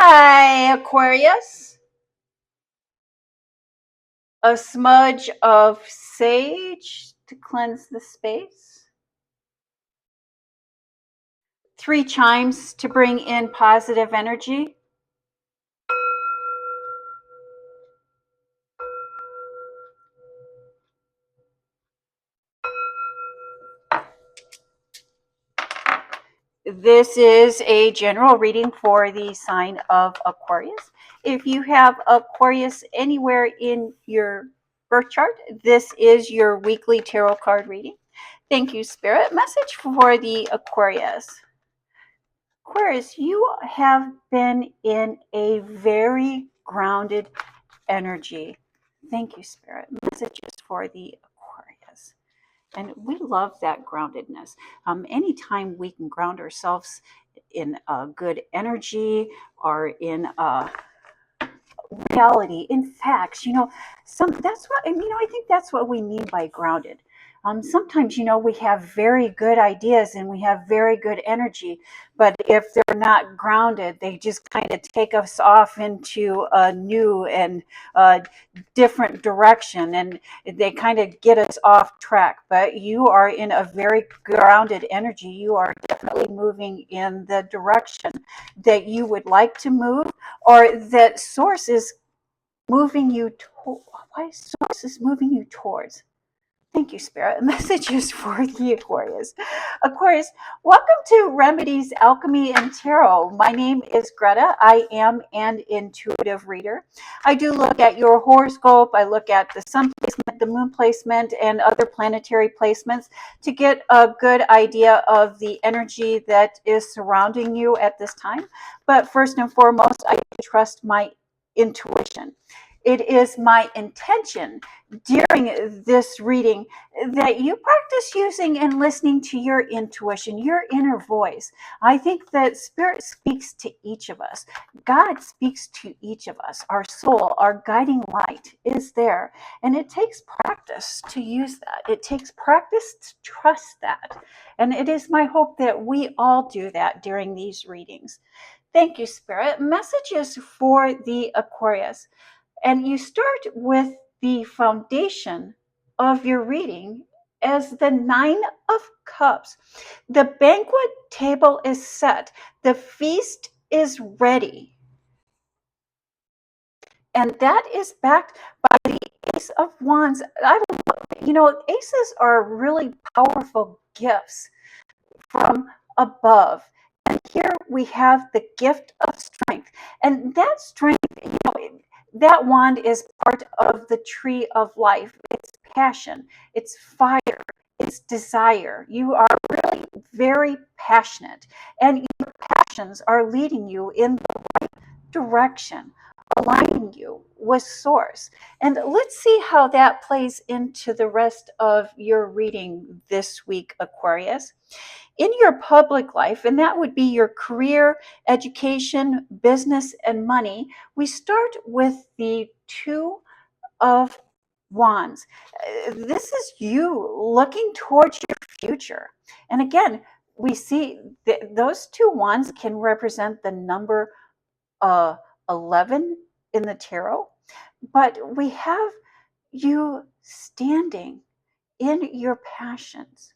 Hi, Aquarius. A smudge of sage to cleanse the space. 3 chimes to bring in positive energy. This is a general reading for the sign of Aquarius. If you have Aquarius anywhere in your birth chart, this is your weekly tarot card reading. Thank you, Spirit. Message for the Aquarius. Aquarius, you have been in a very grounded energy. Thank you, Spirit. Messages for the Aquarius. And we love that groundedness. Anytime we can ground ourselves in a good energy or in a reality, in facts, that's what, I think that's what we mean by grounded. Sometimes, we have very good ideas and we have very good energy, but if they're not grounded, they just kind of take us off into a new and different direction, and they kind of get us off track. But you are in a very grounded energy. You are definitely moving in the direction that you would like to move, or that source is moving you to. Why source is moving you towards? Thank you, Spirit. Messages for the Aquarius. Aquarius, welcome to Remedies, Alchemy, and Tarot. My name is Greta. I am an intuitive reader. I do look at your horoscope. I look at the sun placement, the moon placement, and other planetary placements to get a good idea of the energy that is surrounding you at this time. But first and foremost, I trust my intuition. It is my intention during this reading that you practice using and listening to your intuition, your inner voice. I think that Spirit speaks to each of us. God speaks to each of us. Our soul, our guiding light is there. And it takes practice to use that. It takes practice to trust that. And it is my hope that we all do that during these readings. Thank you, Spirit. Messages for the Aquarius. And you start with the foundation of your reading as the Nine of Cups. The banquet table is set, the feast is ready. And that is backed by the Ace of Wands. I don't know, aces are really powerful gifts from above. And here we have the gift of strength. And that strength, that wand is part of the tree of life. It's passion, it's fire, it's desire. You are really very passionate, and your passions are leading you in the right direction, aligning you with source. And let's see how that plays into the rest of your reading this week, Aquarius. In your public life, and that would be your career, education, business, and money, we start with the Two of Wands. This is you looking towards your future. And again, we see those two wands can represent the number uh, 11 in the tarot, but we have you standing in your passions,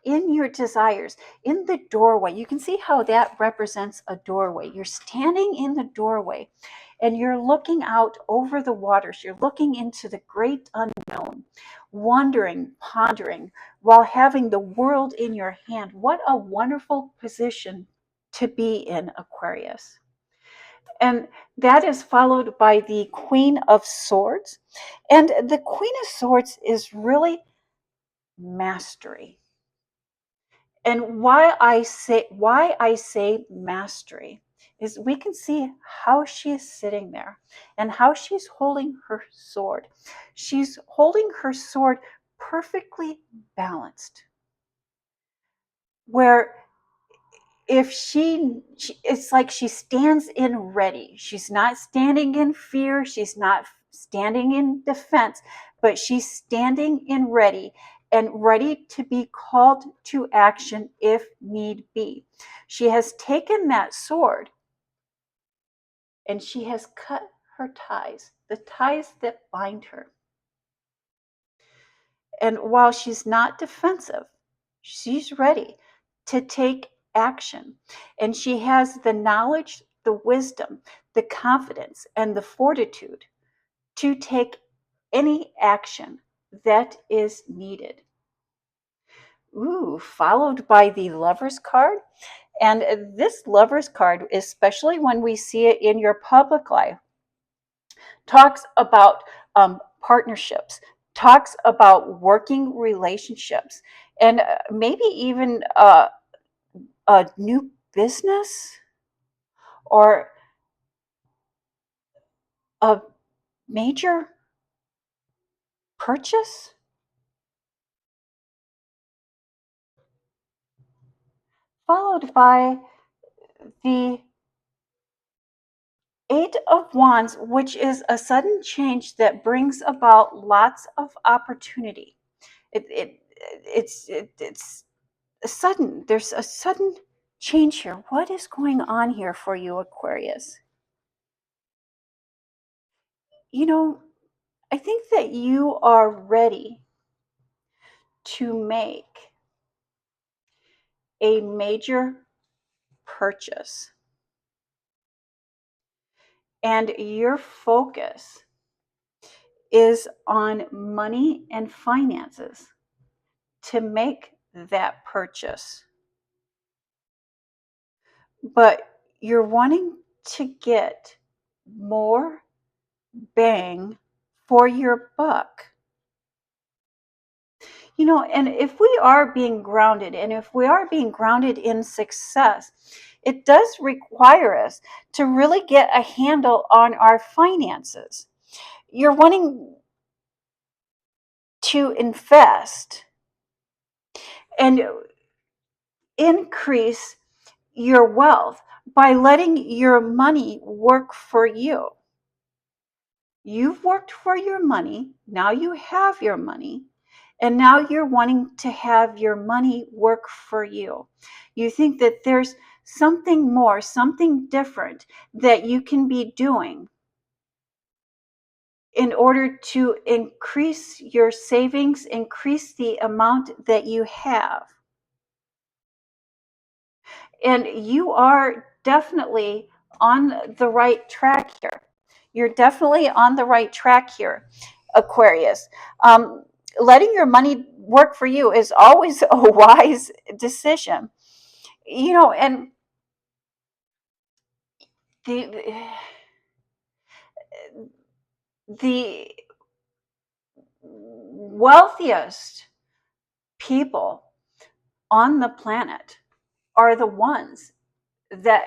in your desires, in the doorway. You can see how that represents a doorway. You're standing in the doorway and you're looking out over the waters. You're looking into the great unknown, wondering, pondering, while having the world in your hand. What a wonderful position to be in, Aquarius. And that is followed by the Queen of Swords. And the Queen of Swords is really mastery. And why I say mastery is we can see how she is sitting there and how she's holding her sword. She's holding her sword perfectly balanced. Where if it's like she stands in ready. She's not standing in fear, she's not standing in defense, but she's standing in ready, and ready to be called to action if need be. She has taken that sword and she has cut her ties, the ties that bind her. And while she's not defensive, she's ready to take action. And she has the knowledge, the wisdom, the confidence, and the fortitude to take any action that is needed. Ooh, followed by the Lover's card. And this Lover's card, especially when we see it in your public life, talks about partnerships, talks about working relationships, and maybe even a new business or a major purchase. Followed by the Eight of Wands, which is a sudden change that brings about lots of opportunity. It's sudden. There's a sudden change here. What is going on here for you, Aquarius? You know, I think that you are ready to make a major purchase. And your focus is on money and finances to make that purchase. But you're wanting to get more bang for your buck. You know, and if we are being grounded, and if we are being grounded in success, it does require us to really get a handle on our finances. You're wanting to invest and increase your wealth by letting your money work for you. You've worked for your money, now you have your money, and now you're wanting to have your money work for you. You think that there's something more, something different that you can be doing in order to increase your savings, increase the amount that you have. And you are definitely on the right track here. You're definitely on the right track here, Aquarius. Letting your money work for you is always a wise decision. You know, and the the wealthiest people on the planet are the ones that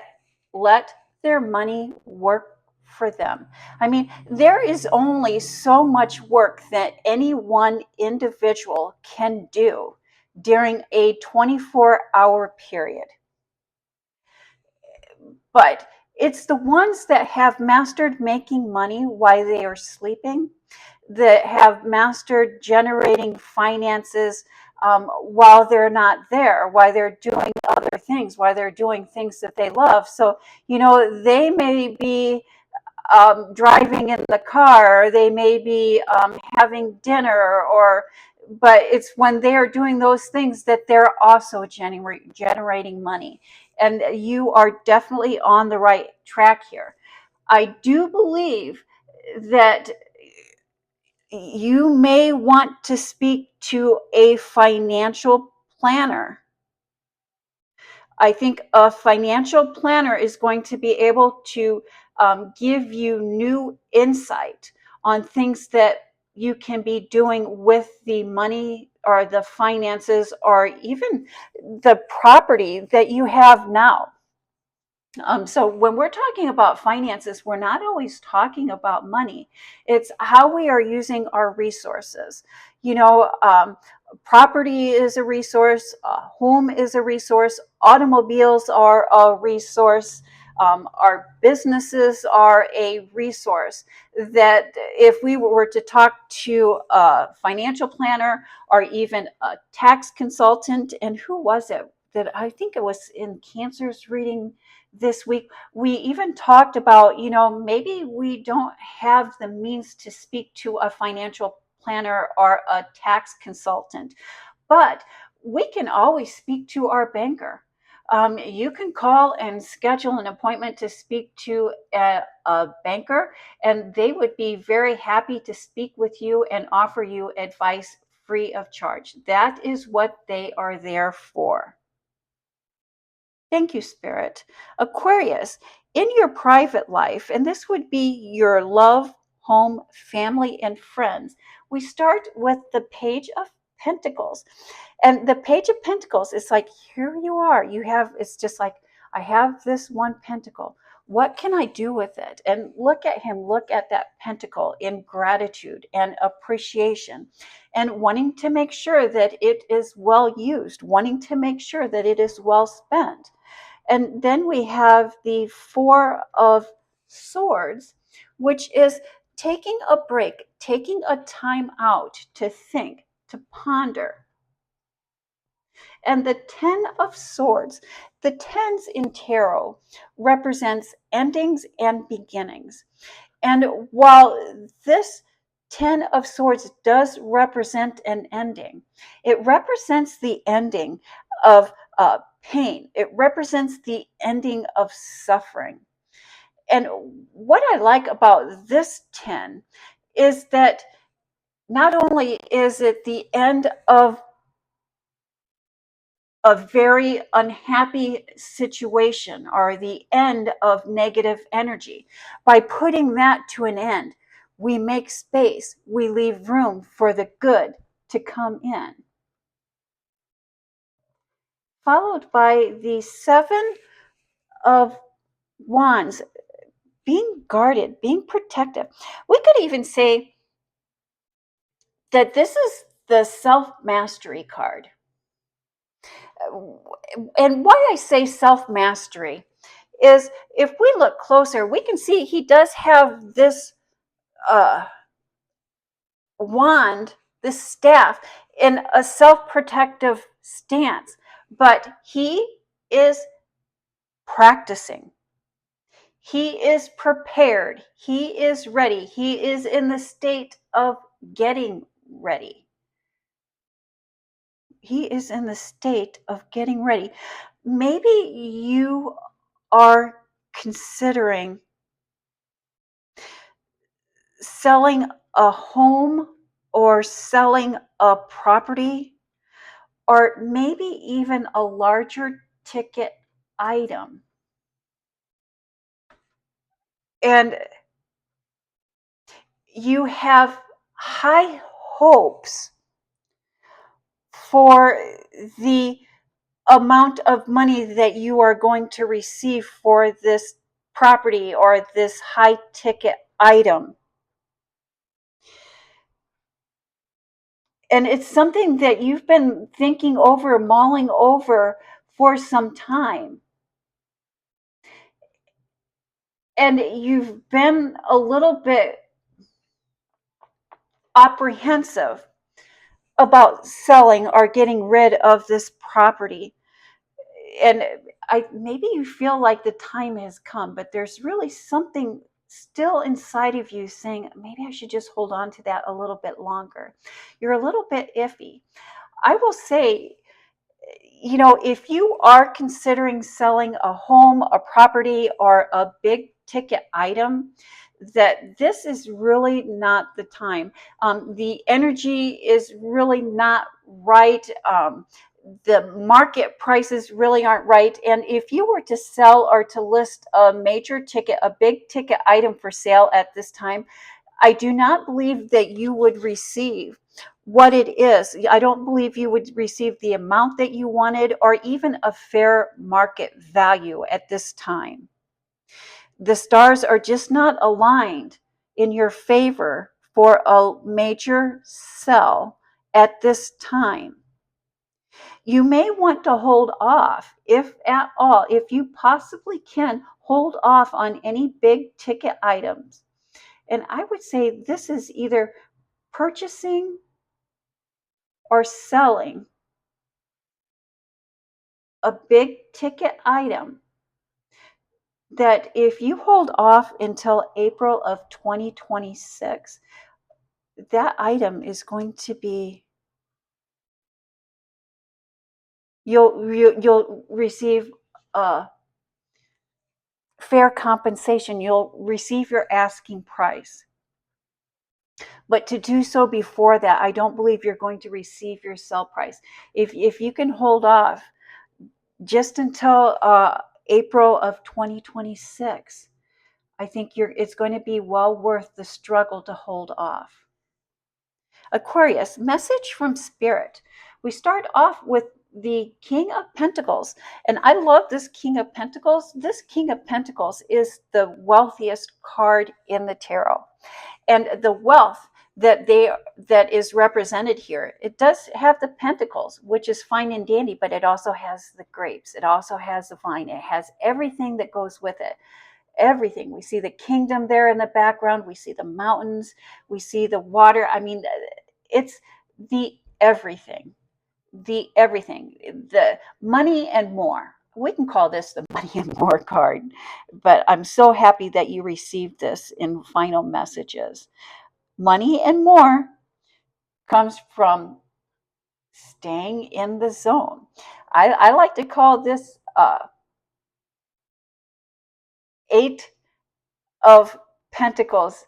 let their money work for them. I mean, there is only so much work that any one individual can do during a 24-hour period. But it's the ones that have mastered making money while they are sleeping, that have mastered generating finances while they're not there, while they're doing other things, while they're doing things that they love. So, you know, they may be driving in the car, or they may be having dinner, or but it's when they are doing those things that they're also generating money. And you are definitely on the right track here. I do believe that you may want to speak to a financial planner. I think a financial planner is going to be able to give you new insight on things that you can be doing with the money or the finances or even the property that you have now. So when we're talking about finances, we're not always talking about money. It's how we are using our resources. You know, property is a resource, home is a resource, automobiles are a resource, our businesses are a resource. That if we were to talk to a financial planner or even a tax consultant, and who was it that I think it was in Cancer's reading this week. We even talked about, maybe we don't have the means to speak to a financial planner or a tax consultant, but we can always speak to our banker. You can call and schedule an appointment to speak to a banker, and they would be very happy to speak with you and offer you advice free of charge. That is what they are there for. Thank you, Spirit. Aquarius, in your private life, and this would be your love, home, family, and friends, we start with the Page of Pentacles. And the Page of Pentacles is like, here you are. It's just like, I have this one pentacle. What can I do with it? And look at him, look at that pentacle in gratitude and appreciation and wanting to make sure that it is well used, wanting to make sure that it is well spent. And then we have the Four of Swords, which is taking a break, taking a time out to think, to ponder. And the Ten of Swords, the tens in tarot represents endings and beginnings. And while this Ten of Swords does represent an ending, it represents the ending of pain. It represents the ending of suffering. And what I like about this 10 is that not only is it the end of a very unhappy situation or the end of negative energy. By putting that to an end, we make space, we leave room for the good to come in. Followed by the Seven of Wands, being guarded, being protective. We could even say that this is the self-mastery card. And why I say self-mastery is if we look closer, we can see he does have this wand, this staff, in a self-protective stance, but he is practicing. He is prepared. He is ready. He is in the state of getting ready. He is in the state of getting ready. Maybe you are considering selling a home or selling a property or maybe even a larger ticket item. And you have high hopes for the amount of money that you are going to receive for this property or this high ticket item. And it's something that you've been thinking over, mulling over for some time. And you've been a little bit apprehensive about selling or getting rid of this property. And maybe you feel like the time has come, but there's really something still inside of you saying, maybe I should just hold on to that a little bit longer. You're a little bit iffy. I will say, if you are considering selling a home, a property, or a big ticket item, that this is really not the time. The energy is really not right. The market prices really aren't right. And if you were to sell or to list a major ticket, a big ticket item for sale at this time, I do not believe that you would receive what it is. I don't believe you would receive the amount that you wanted or even a fair market value at this time. The stars are just not aligned in your favor for a major sell at this time. You may want to hold off, if at all, if you possibly can, hold off on any big ticket items. And I would say this is either purchasing or selling a big ticket item that if you hold off until April of 2026, that item is going to be, you'll receive fair compensation. You'll receive your asking price. But to do so before that, I don't believe you're going to receive your sell price. If you can hold off just until April of 2026, I think it's going to be well worth the struggle to hold off. Aquarius, message from Spirit. We start off with the King of Pentacles, and I love this King of Pentacles. This King of Pentacles is the wealthiest card in the tarot, and the wealth that is represented here, it does have the pentacles, which is fine and dandy, but it also has the grapes, it also has the vine, it has everything that goes with it. Everything. We see the kingdom there in the background, we see the mountains, we see the water. I mean, it's the everything, the money and more. We can call this the money and more card, but I'm so happy that you received this in final messages. Money and more comes from staying in the zone. I like to call this Eight of Pentacles,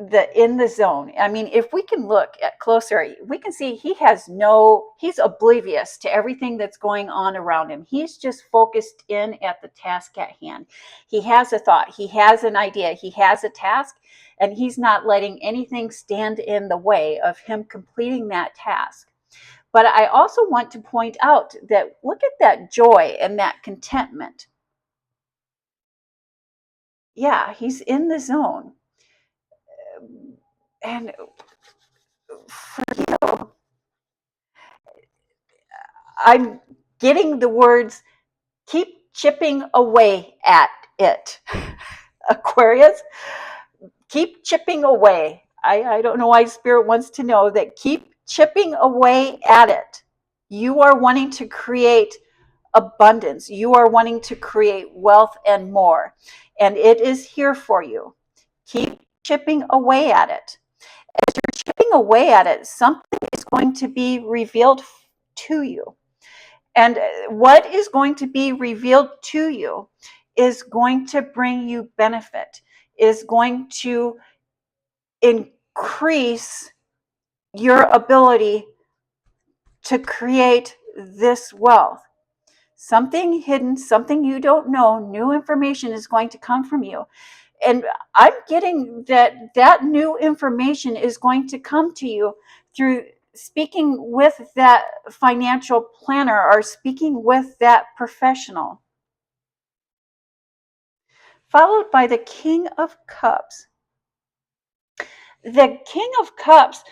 the in the zone. I mean, if we can look at closer, we can see he's oblivious to everything that's going on around him. He's just focused in at the task at hand. He has a thought, he has an idea, he has a task, and he's not letting anything stand in the way of him completing that task. But I also want to point out that look at that joy and that contentment. Yeah, he's in the zone. And for you, I'm getting the words, keep chipping away at it. Aquarius, keep chipping away. I don't know why Spirit wants to know that. Keep chipping away at it. You are wanting to create abundance. You are wanting to create wealth and more. And it is here for you. Keep chipping away at it. As you're chipping away at it, something is going to be revealed to you. And what is going to be revealed to you is going to bring you benefit, is going to increase your ability to create this wealth. Something hidden, something you don't know, new information is going to come from you. And I'm getting that new information is going to come to you through speaking with that financial planner or speaking with that professional. Followed by the King of Cups. The King of Cups,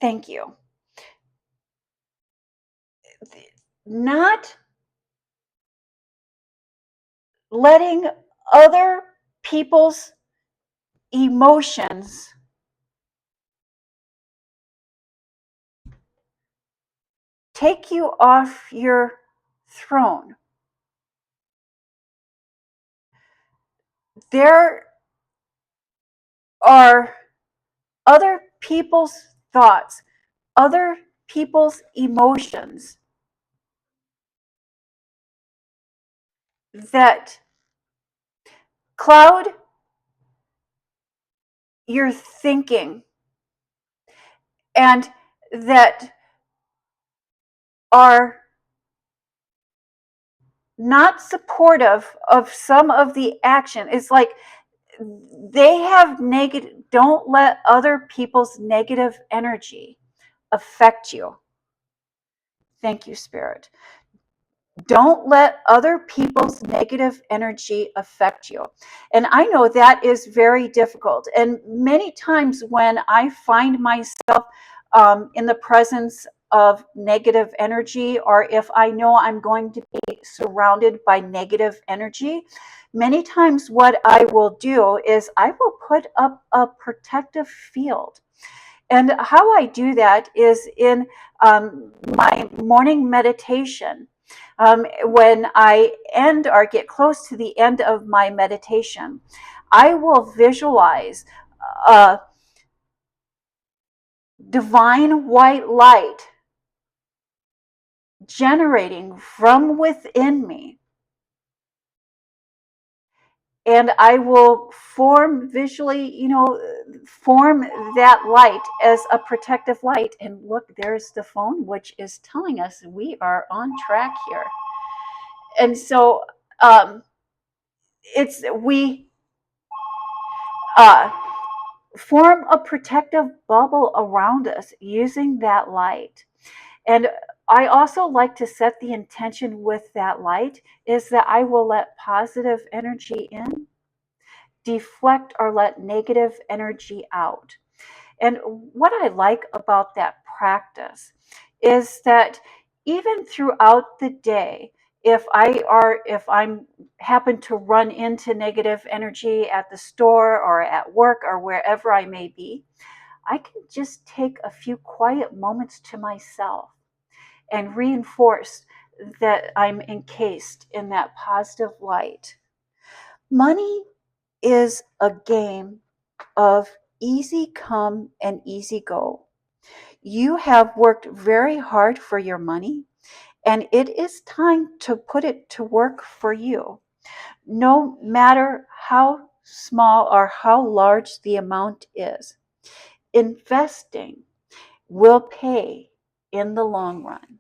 thank you. Not letting other people's emotions take you off your throne. There are other people's thoughts, other people's emotions that cloud your thinking and that are not supportive of some of the action. It's like they have negative, don't let other people's negative energy affect you. Thank you, Spirit. Don't let other people's negative energy affect you. And I know that is very difficult. And many times when I find myself in the presence of negative energy, or if I know I'm going to be surrounded by negative energy, many times what I will do is I will put up a protective field. And how I do that is in my morning meditation. When I end or get close to the end of my meditation, I will visualize a divine white light generating from within me. And I will form visually, form that light as a protective light. And look, there's the phone, which is telling us we are on track here. And so we uh, form a protective bubble around us using that light. And I also like to set the intention with that light is that I will let positive energy in, deflect or let negative energy out. And what I like about that practice is that even throughout the day, if I'm happen to run into negative energy at the store or at work or wherever I may be, I can just take a few quiet moments to myself and reinforce that I'm encased in that positive light. Money is a game of easy come and easy go. You have worked very hard for your money, and it is time to put it to work for you. No matter how small or how large the amount is, investing will pay in the long run.